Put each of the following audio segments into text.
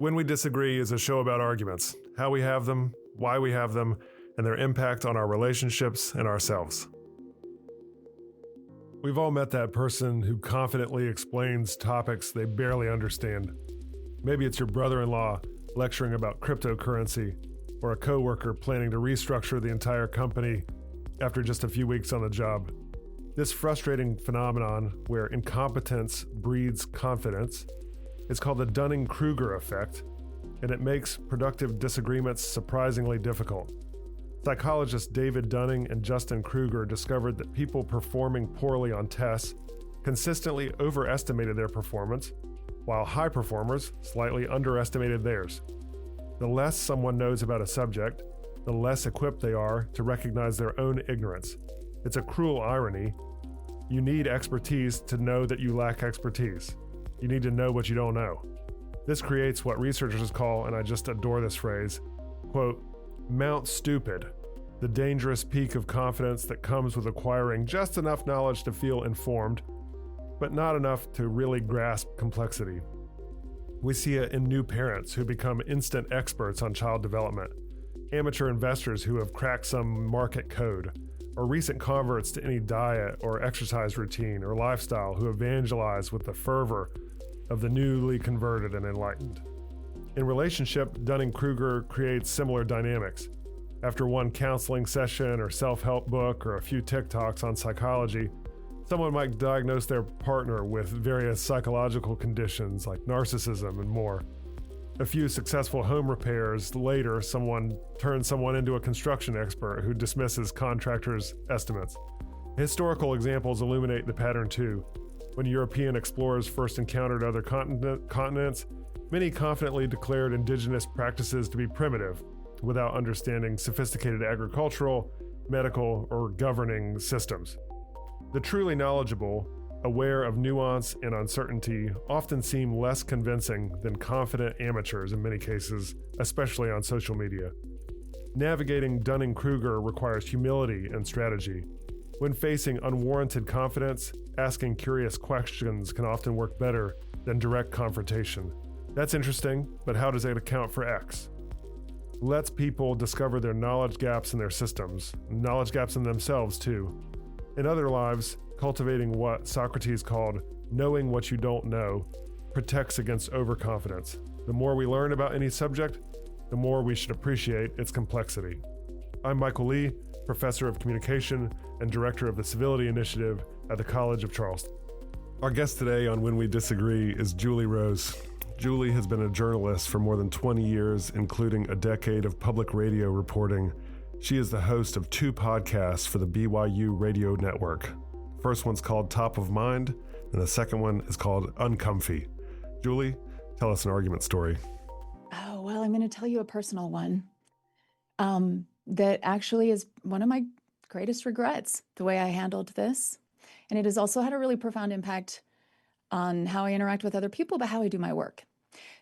When We Disagree is a show about arguments, how we have them, why we have them, and their impact on our relationships and ourselves. We've all met that person who confidently explains topics they barely understand. Maybe it's your brother-in-law lecturing about cryptocurrency, or a coworker planning to restructure the entire company after just a few weeks on the job. This frustrating phenomenon where incompetence breeds confidence is called the Dunning-Kruger effect, and it makes productive disagreements surprisingly difficult. Psychologists David Dunning and Justin Kruger discovered that people performing poorly on tests consistently overestimated their performance, while high performers slightly underestimated theirs. The less someone knows about a subject, the less equipped they are to recognize their own ignorance. It's a cruel irony. You need expertise to know that you lack expertise. You need to know what you don't know. This creates what researchers call, and I just adore this phrase, quote, Mount Stupid, the dangerous peak of confidence that comes with acquiring just enough knowledge to feel informed, but not enough to really grasp complexity. We see it in new parents who become instant experts on child development, amateur investors who have cracked some market code, or recent converts to any diet or exercise routine or lifestyle who evangelize with the fervor of the newly converted and enlightened. In relationship, Dunning-Kruger creates similar dynamics. After one counseling session or self-help book or a few TikToks on psychology, someone might diagnose their partner with various psychological conditions like narcissism and more. A few successful home repairs later, someone turns someone into a construction expert who dismisses contractors' estimates. Historical examples illuminate the pattern too. When European explorers first encountered other continents, many confidently declared indigenous practices to be primitive, without understanding sophisticated agricultural, medical, or governing systems. The truly knowledgeable, aware of nuance and uncertainty, often seem less convincing than confident amateurs in many cases, especially on social media. Navigating Dunning-Kruger requires humility and strategy. When facing unwarranted confidence, asking curious questions can often work better than direct confrontation. That's interesting, but how does it account for X? Lets people discover their knowledge gaps in their systems, knowledge gaps in themselves too. In other lives, cultivating what Socrates called knowing what you don't know protects against overconfidence. The more we learn about any subject, the more we should appreciate its complexity. I'm Michael Lee, Professor of Communication and Director of the Civility Initiative at the College of Charleston. Our guest today on When We Disagree is Julie Rose. Julie has been a journalist for more than 20 years, including a decade of public radio reporting. She is the host of 2 podcasts for the BYU Radio Network. The first one's called Top of Mind, and the second one is called Uncomfy. Julie, tell us an argument story. Oh, well, I'm going to tell you a personal one that actually is one of my greatest regrets, the way I handled this. And it has also had a really profound impact on how I interact with other people, but how I do my work.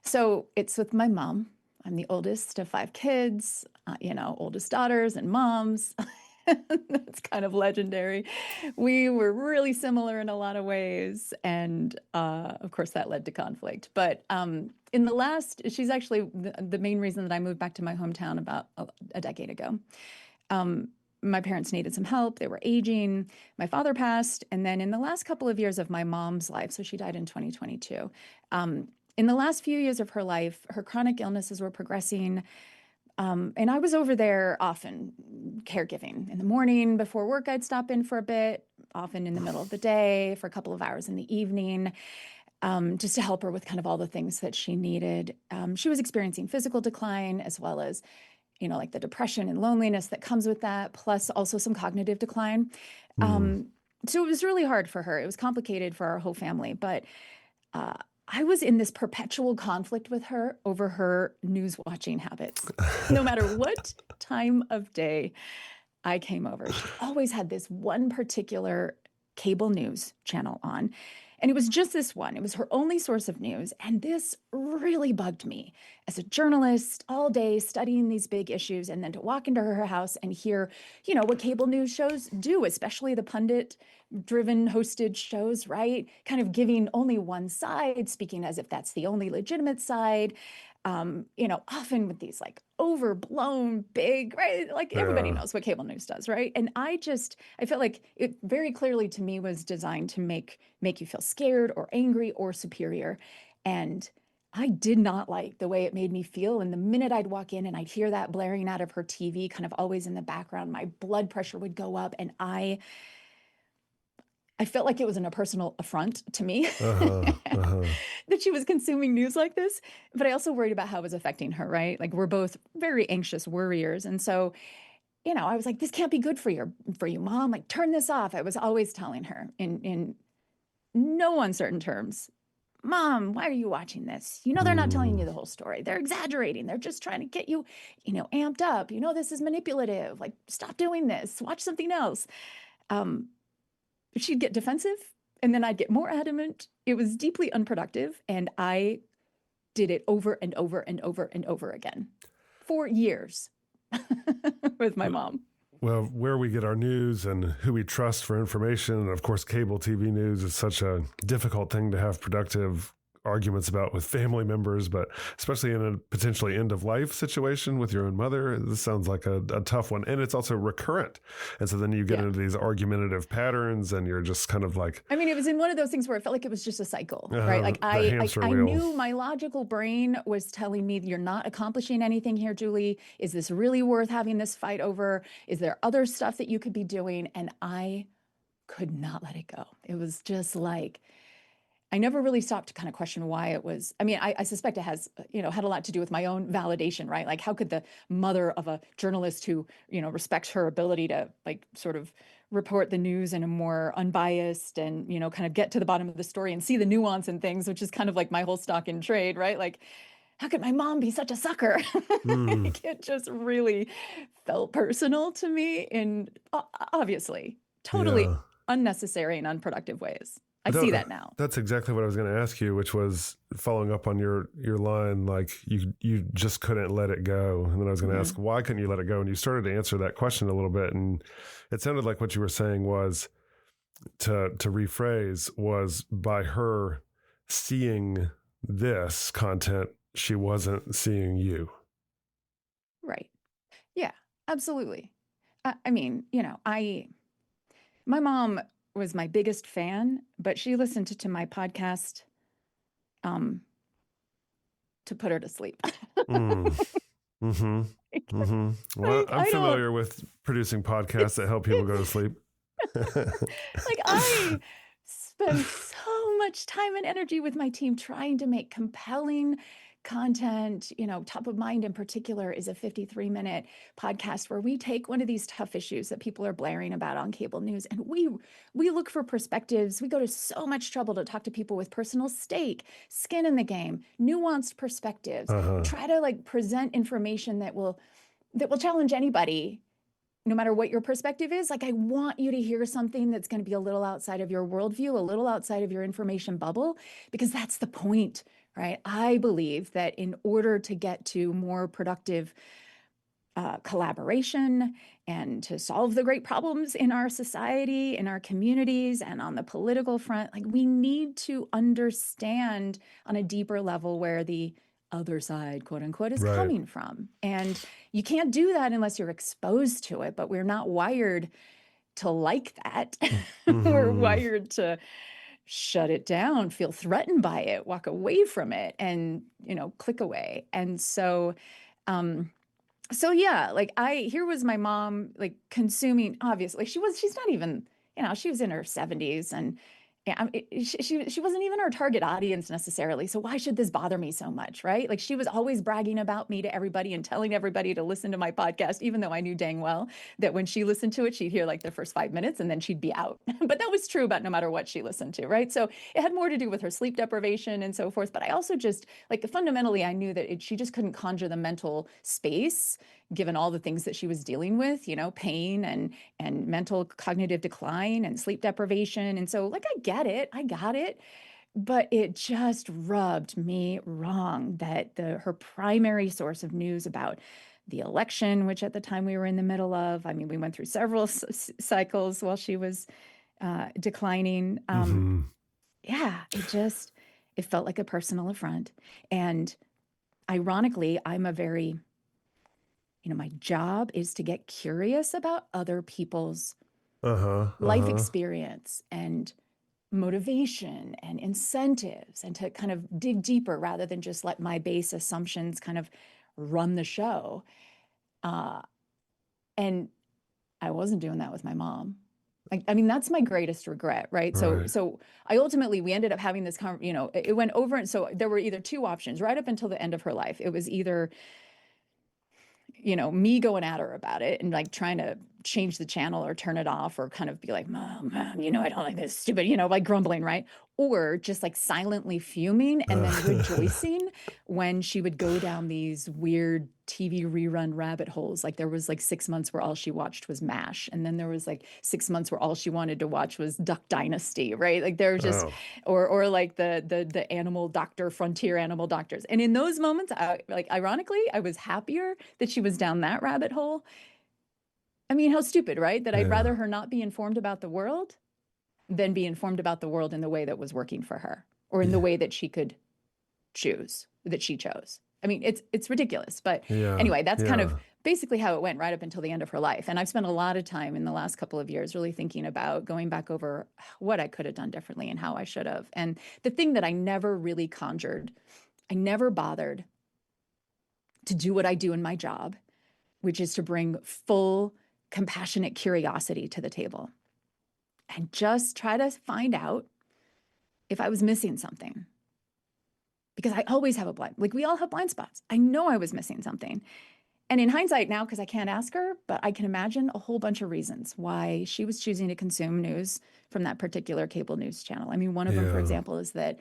So it's with my mom. I'm the oldest of 5 kids, oldest daughters and moms. That's kind of legendary. We were really similar in a lot of ways. And of course, that led to conflict. But she's actually the main reason that I moved back to my hometown about a decade ago. My parents needed some help. They were aging. My father passed. And then in the last couple of years of my mom's life, so she died in 2022, in the last few years of her life, her chronic illnesses were progressing. And I was over there often, caregiving. In the morning before work, I'd stop in for a bit, often in the middle of the day, for a couple of hours in the evening, just to help her with kind of all the things that she needed. She was experiencing physical decline as well as like the depression and loneliness that comes with that, plus also some cognitive decline. So it was really hard for her. It was complicated for our whole family. But I was in this perpetual conflict with her over her news watching habits. No matter what time of day I came over, she always had this one particular cable news channel on. And it was just this one. It was her only source of news. And this really bugged me as a journalist all day studying these big issues, and then to walk into her house and hear, what cable news shows do, especially the pundit-driven hosted shows, right? Kind of giving only one side, speaking as if that's the only legitimate side. Often with these like overblown big, right? Like everybody Yeah. knows what cable news does, right? And I felt like it very clearly to me was designed to make you feel scared or angry or superior. And I did not like the way it made me feel. And the minute I'd walk in and I'd hear that blaring out of her TV, kind of always in the background, my blood pressure would go up, and I felt like it was a personal affront to me Uh-huh. Uh-huh. that she was consuming news like this. But I also worried about how it was affecting her, right? Like we're both very anxious worriers. And so, I was like, this can't be good for you, mom. Like, turn this off. I was always telling her in no uncertain terms, Mom, why are you watching this? They're not telling you Mm. the whole story. They're exaggerating. They're just trying to get you, amped up. This is manipulative. Like, stop doing this. Watch something else. Um, she'd get defensive, and then I'd get more adamant. It was deeply unproductive, and I did it over and over and over and over again for years with my mom. Well, where we get our news and who we trust for information, and of course, cable TV news is such a difficult thing to have productive arguments about with family members, but especially in a potentially end of life situation with your own mother, this sounds like a tough one. And it's also recurrent. And so then you get into these argumentative patterns, and you're just kind of like, I mean, it was in one of those things where it felt like it was just a cycle, right? Like I knew my logical brain was telling me, you're not accomplishing anything here, Julie. Is this really worth having this fight over? Is there other stuff that you could be doing? And I could not let it go. It was just like, I never really stopped to kind of question why it was. I mean, I suspect it has, had a lot to do with my own validation, right? Like, how could the mother of a journalist who, respects her ability to like sort of report the news in a more unbiased and, kind of get to the bottom of the story and see the nuance in things, which is kind of like my whole stock in trade, right? Like, how could my mom be such a sucker? It just really felt personal to me in obviously totally unnecessary and unproductive ways. I see that now. That's exactly what I was going to ask you, which was following up on your line, like you just couldn't let it go. And then I was going to ask, why couldn't you let it go? And you started to answer that question a little bit. And it sounded like what you were saying was, to rephrase, was by her seeing this content, she wasn't seeing you. Right. Yeah, absolutely. I mean, my mom was my biggest fan, but she listened to my podcast to put her to sleep. Mm-hmm. Well, I'm familiar with producing podcasts that help people go to sleep. Like, I spend so much time and energy with my team trying to make compelling content. Top of Mind in particular is a 53-minute podcast where we take one of these tough issues that people are blaring about on cable news, and we look for perspectives. We go to so much trouble to talk to people with personal stake, skin in the game, nuanced perspectives. Try to like present information that will challenge anybody, no matter what your perspective is. Like, I want you to hear something that's going to be a little outside of your worldview, a little outside of your information bubble, because that's the point, right? I believe that in order to get to more productive collaboration and to solve the great problems in our society, in our communities, and on the political front, like, we need to understand on a deeper level where the other side, quote unquote, is coming from. And you can't do that unless you're exposed to it, but we're not wired to like that. We're wired to shut it down, feel threatened by it, walk away from it, and, click away. And so, yeah, like here was my mom, like, consuming, obviously she's not even, she was in her 70s, and she wasn't even our target audience necessarily. So why should this bother me so much, right? Like, she was always bragging about me to everybody and telling everybody to listen to my podcast, even though I knew dang well that when she listened to it, she'd hear like the first 5 minutes and then she'd be out. But that was true about no matter what she listened to, right? So it had more to do with her sleep deprivation and so forth. But I also just, like, fundamentally, I knew that she just couldn't conjure the mental space, given all the things that she was dealing with, pain and mental cognitive decline and sleep deprivation. And so, like, I got it, but it just rubbed me wrong that her primary source of news about the election, which at the time we were in the middle of, I mean, we went through several cycles while she was declining. Yeah, it felt like a personal affront. And ironically, I'm a very, my job is to get curious about other people's Uh-huh. life Uh-huh. experience and motivation and incentives, and to kind of dig deeper rather than just let my base assumptions kind of run the show. Uh, and I wasn't doing that with my mom. I mean, that's my greatest regret, right? So, Right. we ended up having this, it went over. And so there were either two options right up until the end of her life. It was either, me going at her about it and like trying to change the channel or turn it off, or kind of be like, Mom, I don't like this stupid, like grumbling, right? Or just like silently fuming and then rejoicing when she would go down these weird TV rerun rabbit holes. Like there was like 6 months where all she watched was MASH. And then there was like 6 months where all she wanted to watch was Duck Dynasty, right? Like there was just, Oh. or like the animal doctor, frontier animal doctors. And in those moments, ironically, I was happier that she was down that rabbit hole. I mean, how stupid, right? That I'd Yeah. rather her not be informed about the world than be informed about the world in the way that was working for her, or in the Yeah. way that she could choose, that she chose. I mean, it's ridiculous. But Yeah. anyway, that's kind of Yeah. basically how it went right up until the end of her life. And I've spent a lot of time in the last couple of years really thinking about going back over what I could have done differently and how I should have. And the thing that I never really conjured, I never bothered to do what I do in my job, which is to bring full compassionate curiosity to the table and just try to find out if I was missing something. Because I always have like we all have blind spots. I know I was missing something. And in hindsight now, because I can't ask her, but I can imagine a whole bunch of reasons why she was choosing to consume news from that particular cable news channel. I mean, one of them, for Yeah. example, is that,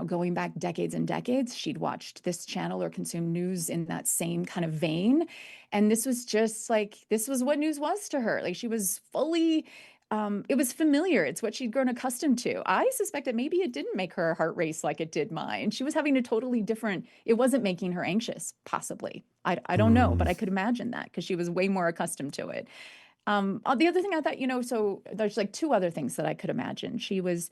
going back decades and decades, she'd watched this channel or consumed news in that same kind of vein. And this was just like, this was what news was to her. Like she was fully, it was familiar. It's what she'd grown accustomed to. I suspect that maybe it didn't make her heart race like it did mine. She was having a totally different, it wasn't making her anxious, possibly. I don't know, but I could imagine that because she was way more accustomed to it. The other thing I thought, so there's like two other things that I could imagine. She was,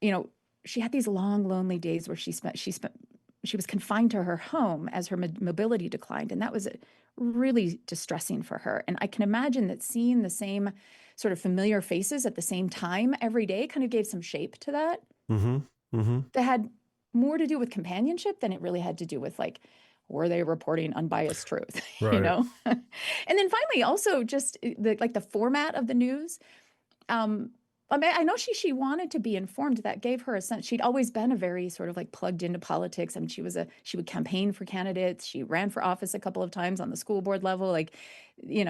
you know, she had these long, lonely days where she was confined to her home as her mobility declined. And that was really distressing for her. And I can imagine that seeing the same sort of familiar faces at the same time every day kind of gave some shape to that. Mm-hmm. Mm-hmm. That had more to do with companionship than it really had to do with like, were they reporting unbiased truth, Right. And then finally, also just the format of the news. I mean, I know she wanted to be informed. That gave her a sense. She'd always been a very sort of like plugged into politics. I mean, she would campaign for candidates. She ran for office a couple of times on the school board level. Like,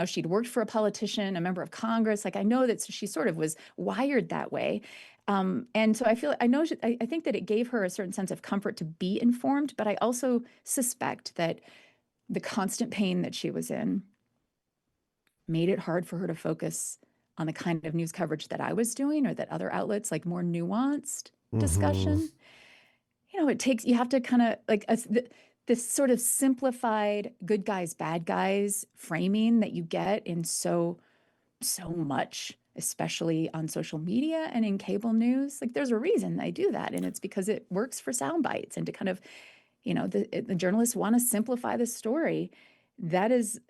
she'd worked for a politician, a member of Congress. Like, I know that she sort of was wired that way. And so I think that it gave her a certain sense of comfort to be informed. But I also suspect that the constant pain that she was in made it hard for her to focus on the kind of news coverage that I was doing, or that other outlets, like more nuanced discussion. You have to kind of like this sort of simplified good guys, bad guys framing that you get in so much, especially on social media and in cable news. Like there's a reason they do that. And it's because it works for sound bites and to kind of, the journalists want to simplify the story. That is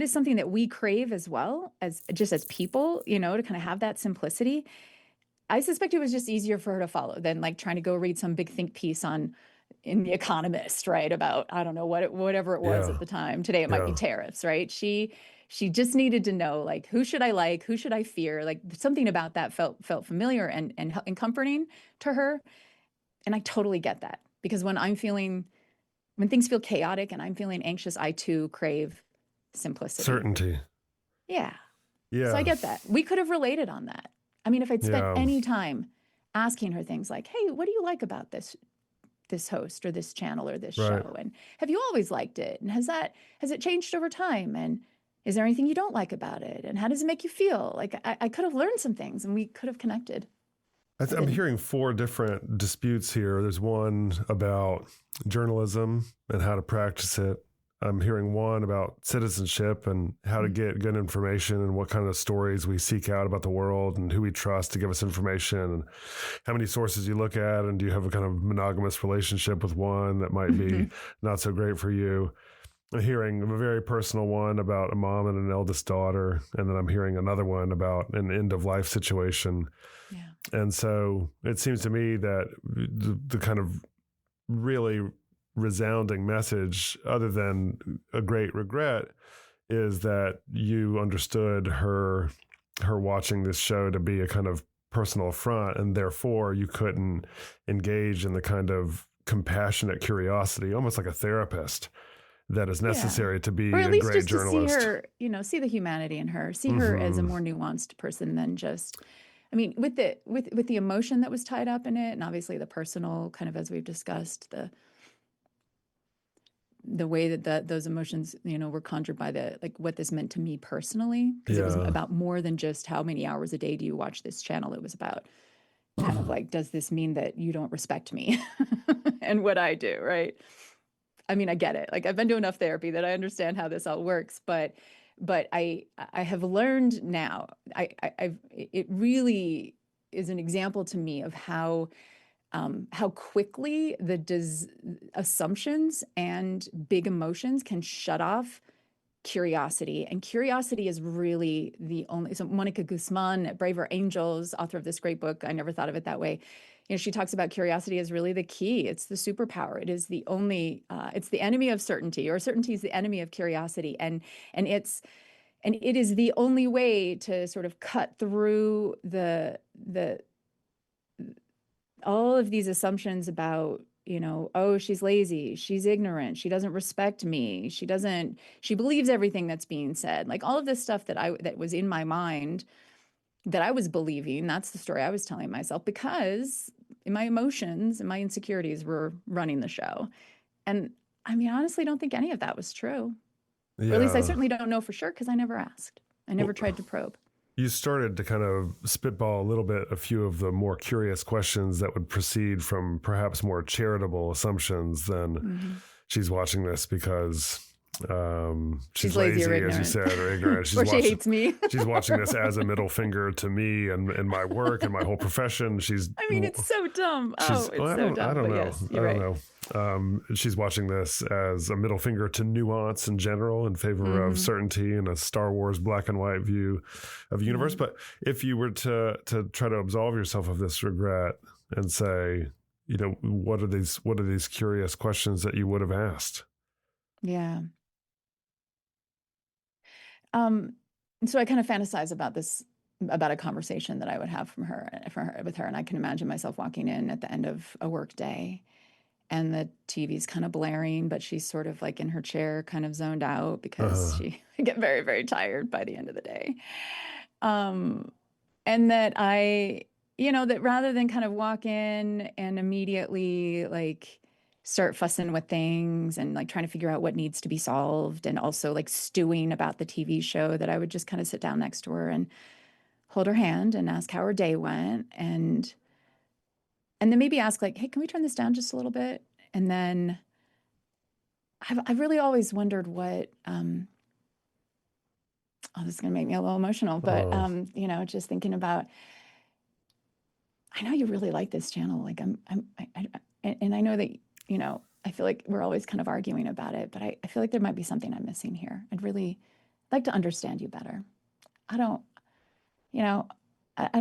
something that we crave as well, as people, to kind of have that simplicity. I suspect it was just easier for her to follow than like trying to go read some big think piece in The Economist, right? About, I don't know, whatever it was at the time. Today it might be tariffs, right? She just needed to know, like, who should I like? Who should I fear? Like something about that felt familiar and comforting to her. And I totally get that, because when things feel chaotic and I'm feeling anxious, I too crave simplicity. Certainty. Yeah. Yeah. So I get that. We could have related on that. I mean, if I'd spent Yeah. any time asking her things like, hey, what do you like about this host or this channel or this Right. show? And have you always liked it? And has it changed over time? And is there anything you don't like about it? And how does it make you feel? Like I could have learned some things and we could have connected. I'm hearing 4 different disputes here. There's one about journalism and how to practice it. I'm hearing one about citizenship and how to get good information and what kind of stories we seek out about the world and who we trust to give us information and how many sources you look at. And do you have a kind of monogamous relationship with one that might be not so great for you? I'm hearing a very personal one about a mom and an eldest daughter. And then I'm hearing another one about an end of life situation. Yeah. And so it seems to me that the kind of really resounding message, other than a great regret, is that you understood her watching this show to be a kind of personal affront, and therefore you couldn't engage in the kind of compassionate curiosity, almost like a therapist, that is necessary to be or at a least great just journalist. to see her, see the humanity in her, see her as a more nuanced person than just, I mean, with the emotion that was tied up in it, and obviously the personal kind of, as we've discussed, the way that those emotions, were conjured by what this meant to me personally, because it was about more than just how many hours a day do you watch this channel. It was about kind of like, does this mean that you don't respect me and what I do, right? I mean, I get it. Like, I've been to enough therapy that I understand how this all works, but I have learned now, it really is an example to me of how quickly assumptions and big emotions can shut off curiosity. And curiosity is really the only, so Monica Guzman at Braver Angels, author of this great book, I Never Thought of It That Way, she talks about curiosity as really the key. It's the superpower. It is the only, it's the enemy of certainty, or certainty is the enemy of curiosity. And it is the only way to sort of cut through all of these assumptions about, oh, she's lazy, she's ignorant, she doesn't respect me, she believes everything that's being said. Like, all of this stuff that was in my mind that I was believing, that's the story I was telling myself, because my emotions and my insecurities were running the show. And I mean, honestly, don't think any of that was true. Or at least I certainly don't know for sure, because I never asked. I never tried to probe. You started to kind of spitball a little bit, a few of the more curious questions that would proceed from perhaps more charitable assumptions than she's watching this because she's lazy, as you said, or ignorant. Or she hates me. She's watching this as a middle finger to me and my work and my whole profession. I mean, it's so dumb. So dumb. I don't know. Yes, I don't know. She's watching this as a middle finger to nuance in general in favor of certainty and a Star Wars black and white view of the universe. But if you were to try to absolve yourself of this regret and say, what are these curious questions that you would have asked? Yeah. So I kind of fantasize about this, about a conversation that I would have with her. And I can imagine myself walking in at the end of a work day, and the TV's kind of blaring, but she's sort of like in her chair, kind of zoned out, because she get very, very tired by the end of the day. And that that rather than kind of walk in and immediately like start fussing with things and like trying to figure out what needs to be solved, and also like stewing about the TV show, that I would just kind of sit down next to her and hold her hand and ask how her day went, and then maybe ask like, hey, can we turn this down just a little bit? And then I've really always wondered what, this is going to make me a little emotional, but, just thinking about, I know you really like this channel. Like and I know that, I feel like we're always kind of arguing about it, but I feel like there might be something I'm missing here. I'd really like to understand you better. I don't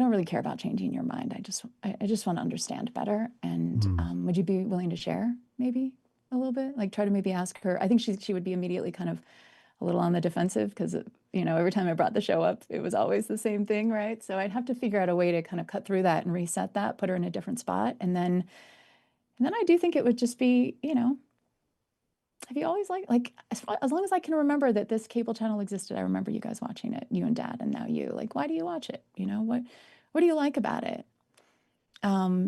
really care about changing your mind. I just want to understand better. And would you be willing to share maybe a little bit? Like, try to maybe ask her. I think she would be immediately kind of a little on the defensive, because every time I brought the show up, it was always the same thing, right? So I'd have to figure out a way to kind of cut through that and reset that, put her in a different spot, and then I do think it would just be, have you always like as long as I can remember that this cable channel existed, I remember you guys watching it, you and Dad, and now you. Like, why do you watch it? What do you like about it?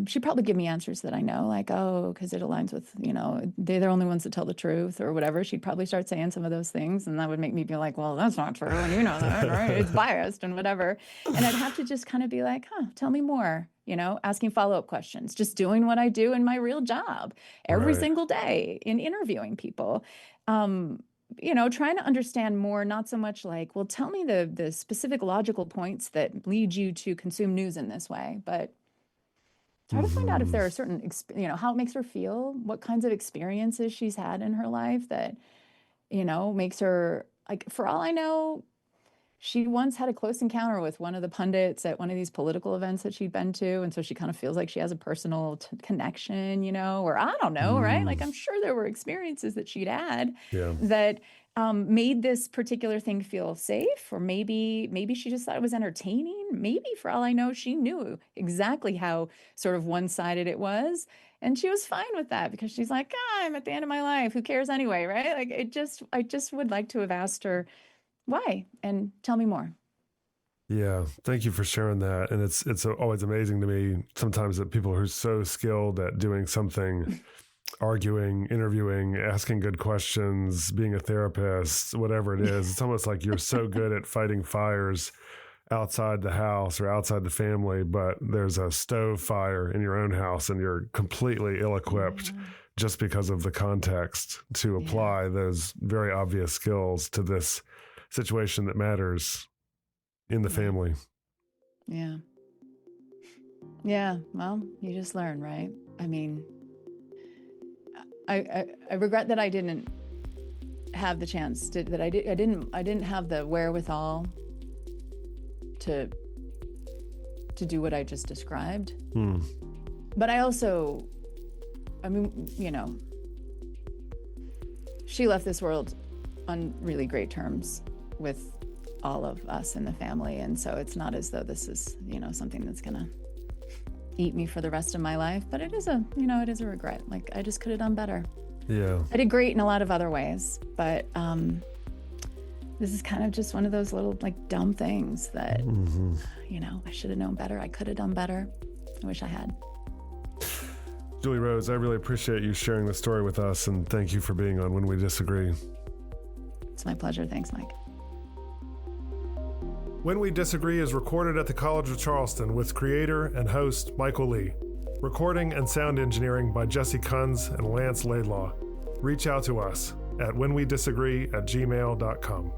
She'd probably give me answers that I know, like, oh, because it aligns with, they're the only ones that tell the truth or whatever. She'd probably start saying some of those things, and that would make me be like, well, that's not true, and you know that, right? It's biased and whatever. And I'd have to just kind of be like, tell me more, asking follow-up questions, just doing what I do in my real job every single day in interviewing people. trying to understand more, not so much like, well, tell me the specific logical points that lead you to consume news in this way, but try to find out if there are certain, how it makes her feel, what kinds of experiences she's had in her life that, makes her, like, for all I know, she once had a close encounter with one of the pundits at one of these political events that she'd been to. And so she kind of feels like she has a personal connection, or I don't know, right? Like, I'm sure there were experiences that she'd had Yeah. that made this particular thing feel safe, or maybe she just thought it was entertaining. Maybe, for all I know, she knew exactly how sort of one-sided it was. And she was fine with that because she's like, I'm at the end of my life. Who cares anyway, right? Like, I just would like to have asked her, why? And tell me more. Yeah, thank you for sharing that. And it's always amazing to me sometimes that people who are so skilled at doing something, arguing, interviewing, asking good questions, being a therapist, whatever it is, it's almost like you're so good at fighting fires outside the house or outside the family, but there's a stove fire in your own house and you're completely ill-equipped just because of the context to apply those very obvious skills to this situation that matters in the family. Yeah. Well, you just learn, right? I mean, I regret that I didn't have the chance that I didn't have the wherewithal to do what I just described. But I also, she left this world on really great terms with all of us in the family. And so it's not as though this is, something that's going to eat me for the rest of my life, but it is a regret. Like, I just could have done better. Yeah. I did great in a lot of other ways, but this is kind of just one of those little, like, dumb things that, I should have known better. I could have done better. I wish I had. Julie Rose, I really appreciate you sharing the story with us, and thank you for being on When We Disagree. It's my pleasure. Thanks, Mike. When We Disagree is recorded at the College of Charleston with creator and host Michael Lee. Recording and sound engineering by Jesse Kunz and Lance Laidlaw. Reach out to us at whenwedisagree@gmail.com.